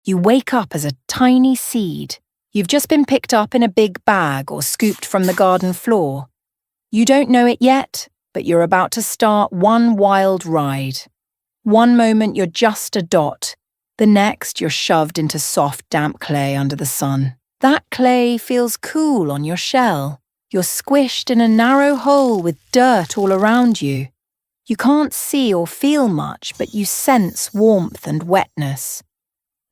You wake up as a tiny seed. You've just been picked up in a big bag or scooped from the garden floor. You don't know it yet, but you're about to start one wild ride. One moment you're just a dot. The next you're shoved into soft, damp clay under the sun. That clay feels cool on your shell. You're squished in a narrow hole with dirt all around you. You can't see or feel much, but you sense warmth and wetness.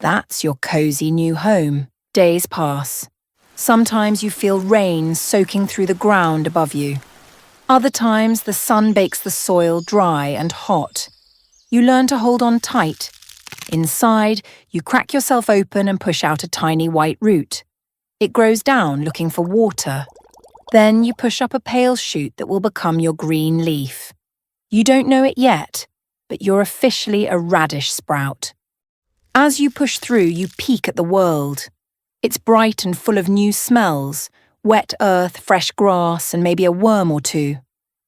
That's your cozy new home. Days pass. Sometimes you feel rain soaking through the ground above you. Other times the sun bakes the soil dry and hot. You learn to hold on tight. Inside, you crack yourself open and push out a tiny white root. It grows down looking for water. Then you push up a pale shoot that will become your green leaf. You don't know it yet, but you're officially a radish sprout. As you push through, you peek at the world. It's bright and full of new smells, wet earth, fresh grass, and maybe a worm or two.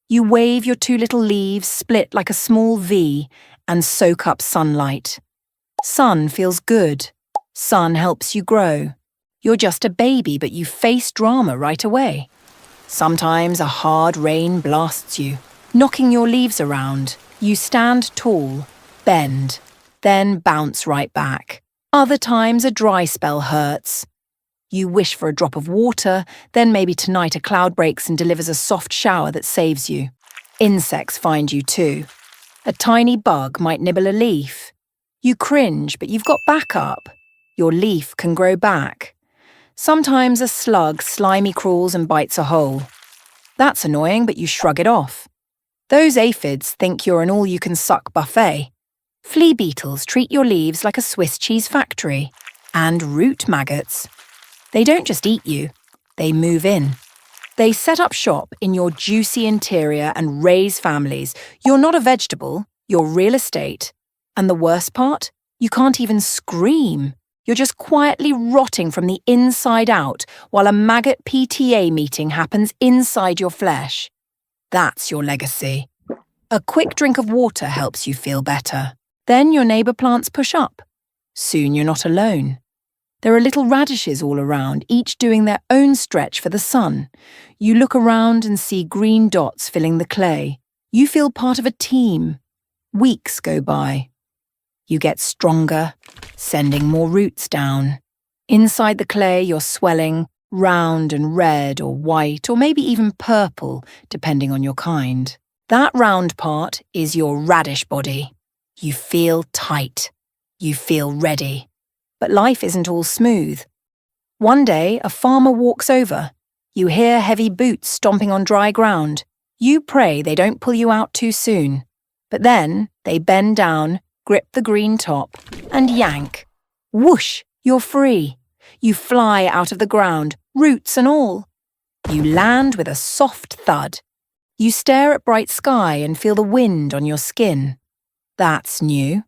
You wave your two little leaves, split like a small V, and soak up sunlight. Sun feels good. Sun helps you grow. You're just a baby, but you face drama right away. Sometimes a hard rain blasts you, knocking your leaves around. You stand tall, bend, then bounce right back. Other times a dry spell hurts. You wish for a drop of water, then maybe tonight a cloud breaks and delivers a soft shower that saves you. Insects find you too. A tiny bug might nibble a leaf. You cringe, but you've got backup. Your leaf can grow back. Sometimes a slug slimy crawls and bites a hole. That's annoying, but you shrug it off. Those aphids think you're an all-you-can-suck buffet. Flea beetles treat your leaves like a Swiss cheese factory. And root maggots. They don't just eat you, they move in. They set up shop in your juicy interior and raise families. You're not a vegetable, you're real estate. And the worst part? You can't even scream. You're just quietly rotting from the inside out while a maggot PTA meeting happens inside your flesh. That's your legacy. A quick drink of water helps you feel better. Then your neighbour plants push up. Soon you're not alone. There are little radishes all around, each doing their own stretch for the sun. You look around and see green dots filling the clay. You feel part of a team. Weeks go by. You get stronger, sending more roots down. Inside the clay, you're swelling, round and red or white or maybe even purple, depending on your kind. That round part is your radish body. You feel tight. You feel ready. But life isn't all smooth. One day, a farmer walks over. You hear heavy boots stomping on dry ground. You pray they don't pull you out too soon. But then, they bend down, grip the green top, and yank. Whoosh, you're free. You fly out of the ground, roots and all. You land with a soft thud. You stare at bright sky and feel the wind on your skin. That's new.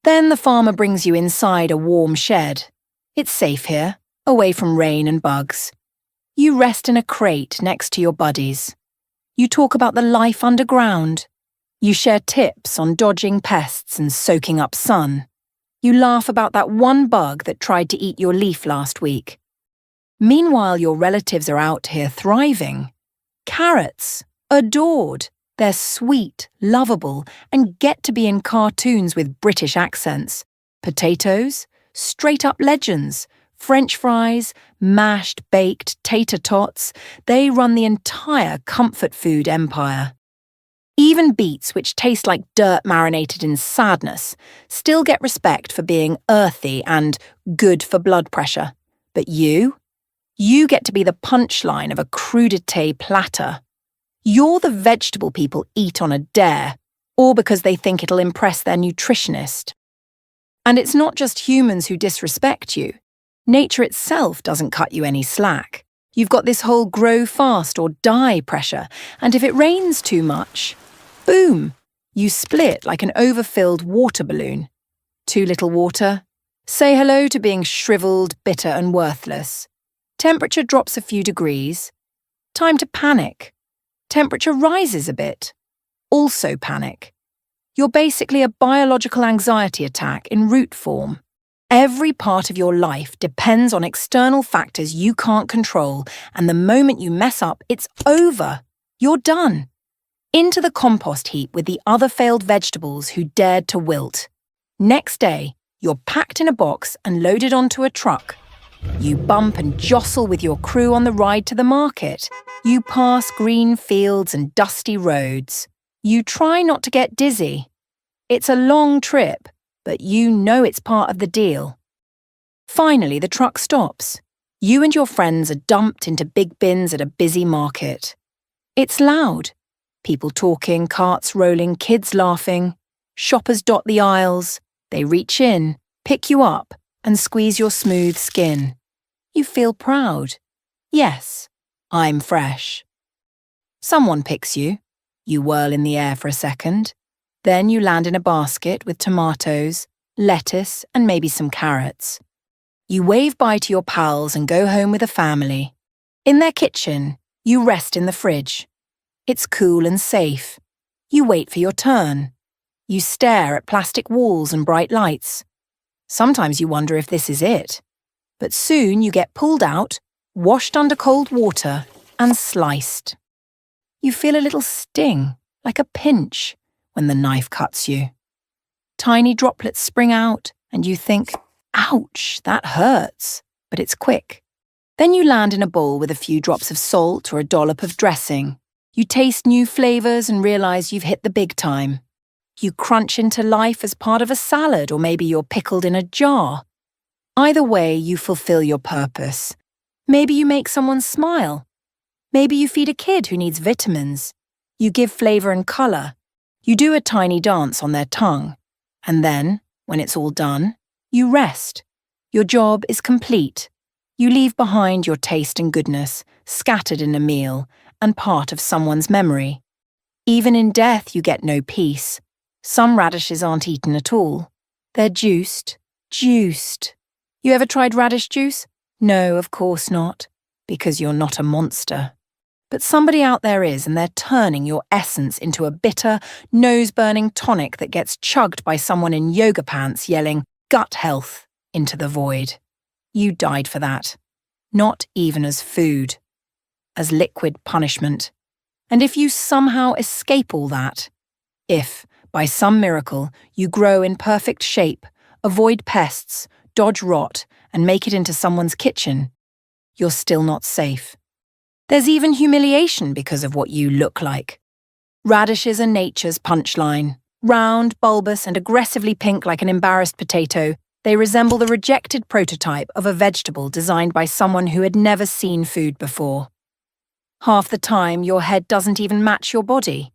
Then the farmer brings you inside a warm shed. It's safe here, away from rain and bugs. You rest in a crate next to your buddies. You talk about the life underground. You share tips on dodging pests and soaking up sun. You laugh about that one bug that tried to eat your leaf last week. Meanwhile, your relatives are out here thriving. Carrots, adored. They're sweet, lovable, and get to be in cartoons with British accents. Potatoes, straight-up legends. French fries, mashed, baked, tater tots. They run the entire comfort food empire. Even beets, which taste like dirt marinated in sadness, still get respect for being earthy and good for blood pressure. But you get to be the punchline of a crudité platter. You're the vegetable people eat on a dare, or because they think it'll impress their nutritionist. And it's not just humans who disrespect you. Nature itself doesn't cut you any slack. You've got this whole grow fast or die pressure, and if it rains too much, boom, you split like an overfilled water balloon. Too little water? Say hello to being shriveled, bitter and worthless. Temperature drops a few degrees. Time to panic. Temperature rises a bit. Also panic. You're basically a biological anxiety attack in root form. Every part of your life depends on external factors you can't control, and the moment you mess up, it's over. You're done. Into the compost heap with the other failed vegetables who dared to wilt. Next day, you're packed in a box and loaded onto a truck. You bump and jostle with your crew on the ride to the market. You pass green fields and dusty roads. You try not to get dizzy. It's a long trip, but you know it's part of the deal. Finally, the truck stops. You and your friends are dumped into big bins at a busy market. It's loud. People talking, carts rolling, kids laughing. Shoppers dot the aisles. They reach in, pick you up, and squeeze your smooth skin. You feel proud. Yes, I'm fresh. Someone picks you. You whirl in the air for a second. Then you land in a basket with tomatoes, lettuce, and maybe some carrots. You wave bye to your pals and go home with a family. In their kitchen, you rest in the fridge. It's cool and safe. You wait for your turn. You stare at plastic walls and bright lights. Sometimes you wonder if this is it. But soon you get pulled out, washed under cold water, and sliced. You feel a little sting, like a pinch, when the knife cuts you. Tiny droplets spring out, and you think, ouch, that hurts, but it's quick. Then you land in a bowl with a few drops of salt or a dollop of dressing. You taste new flavors and realize you've hit the big time. You crunch into life as part of a salad, or maybe you're pickled in a jar. Either way, you fulfill your purpose. Maybe you make someone smile. Maybe you feed a kid who needs vitamins. You give flavor and color. You do a tiny dance on their tongue. And then, when it's all done, you rest. Your job is complete. You leave behind your taste and goodness, scattered in a meal, and part of someone's memory. Even in death, you get no peace. Some radishes aren't eaten at all. They're juiced. You ever tried radish juice? No, of course not, because you're not a monster. But somebody out there is, and they're turning your essence into a bitter, nose-burning tonic that gets chugged by someone in yoga pants yelling, gut health, into the void. You died for that. Not even as food. As liquid punishment. And if you somehow escape all that, if, by some miracle, you grow in perfect shape, avoid pests, dodge rot, and make it into someone's kitchen, you're still not safe. There's even humiliation because of what you look like. Radishes are nature's punchline. Round, bulbous, and aggressively pink like an embarrassed potato, they resemble the rejected prototype of a vegetable designed by someone who had never seen food before. Half the time, your head doesn't even match your body.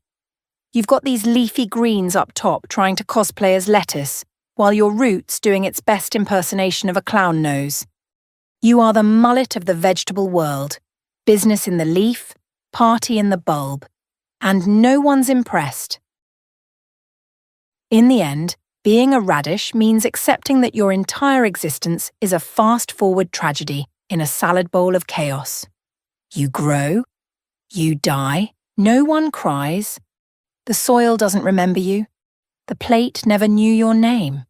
You've got these leafy greens up top trying to cosplay as lettuce, while your root's doing its best impersonation of a clown nose. You are the mullet of the vegetable world, business in the leaf, party in the bulb, and no one's impressed. In the end, being a radish means accepting that your entire existence is a fast-forward tragedy in a salad bowl of chaos. You grow, you die, no one cries, the soil doesn't remember you, the plate never knew your name.